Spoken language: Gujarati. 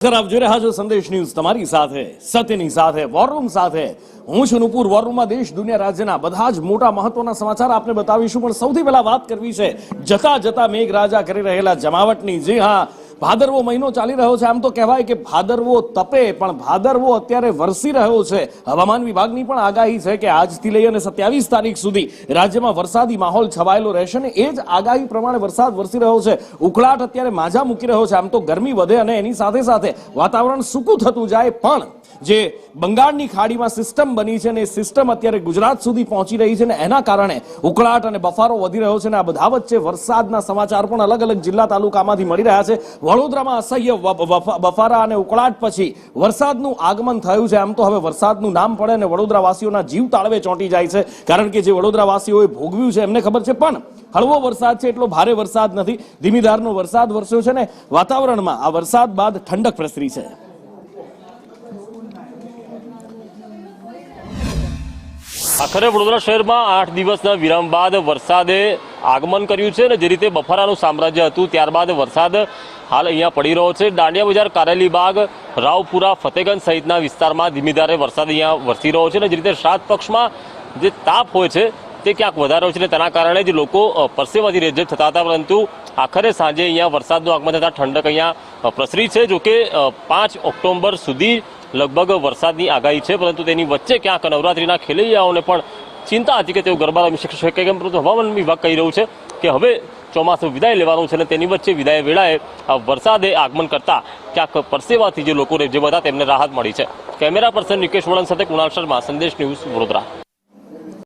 સર આપ જોઈ રહ્યા છો સંદેશ ન્યૂઝ તમારી સાથે સત્યની સાથે વોરરૂમ સાથે હું છું નુપુર વોરરૂમમાં દેશ દુનિયા રાજ્યના બધા જ મોટા મહત્વના સમાચાર આપને બતાવીશું પણ સૌથી પહેલા વાત કરવી છે જતા જતા મેઘરાજા કરી રહેલા જમાવટની જી હા ભાદરવો મહિનો ચાલી રહ્યો છે આમ તો કહેવાય કે ભાદરવો તપે પણ ભાદરવો અત્યારે વરસી રહ્યો છે હવામાન વિભાગની પણ આગાહી છે કે આજથી લઈ અને 27 તારીખ સુધી રાજ્યમાં વરસાદી માહોલ છવાયેલો રહેશે ને એ જ આગાહી પ્રમાણે વરસાદ વરસી રહ્યો છે ઉકળાટ અત્યારે માજા મૂકી રહ્યો છે આમ તો ગરમી વધે અને એની સાથે સાથે વાતાવરણ સૂકું થતું જાય પણ જે બંગાળની ખાડીમાં સિસ્ટમ બની છે ને એ સિસ્ટમ અત્યારે ગુજરાત સુધી પહોંચી રહી છે ને એના કારણે ઉકળાટ અને બફારો વધી રહ્યો છે ને આ બધા વચ્ચે વરસાદના સમાચાર પણ અલગ અલગ જિલ્લા તાલુકામાંથી મળી રહ્યા છે વડોદરામાં અસહ્ય બફારા અને ઉકળાટ પછી વરસાદનું આગમન થયું છે આમ તો હવે વરસાદનું નામ પડે અને વડોદરાવાસીઓના જીવ તાળવે ચોંટી જાય છે કારણ કે જે વડોદરાવાસીઓએ ભોગવ્યું છે એમને ખબર છે પણ હળવો વરસાદ છે એટલો ભારે વરસાદ નથી ધીમી ધારનો વરસાદ વરસ્યો છે ને વાતાવરણમાં આ વરસાદ બાદ ઠંડક પ્રસરી છે આખરે વડોદરા શહેરમાં 8 દિવસના વિરામ બાદ વરસાદે આગમન કર્યું છે અને જે રીતે બફારાનું સામ્રાજ્ય હતું ત્યારબાદ વરસાદ હાલ અહીંયા પડી રહ્યો છે દાંડિયા બજાર કારેલીબાગ રાવપુરા ફતેગંજ સહિતના વિસ્તારમાં ધીમી ધારે વરસાદ અહીંયા વરસી રહ્યો છે અને જે રીતે શ્રાદ્ધ પક્ષમાં જે તાપ હોય છે તે ક્યાંક વધારે હોય છે અને તેના કારણે જ લોકો પરસેવાથી રેજેક્ટ થતા હતા પરંતુ આખરે સાંજે અહીંયા વરસાદનું આગમન થતાં ઠંડક અહીંયા પ્રસરી છે જોકે 5 ઓક્ટોબર સુધી લગભગ વરસાદની આગાહી છે પરંતુ તેની વચ્ચે ક્યાંક નવરાત્રીના ખેલૈયાઓને પણ ચિંતા હતી કે તેઓ ગરબા રમી શકશે કે કેમ પરંતુ હવામાન વિભાગ કહી રહ્યું છે કે હવે ચોમાસું વિદાય લેવાનું છે અને તેની વચ્ચે વિદાય વેળાએ વરસાદે આગમન કરતા ક્યાંક પરસેવાથી જે લોકો જે હતા તેમને રાહત મળી છે કેમેરા પર્સન નિકેશ વળન સાથે કુણાલ શર્મા સંદેશ ન્યૂઝ વડોદરા।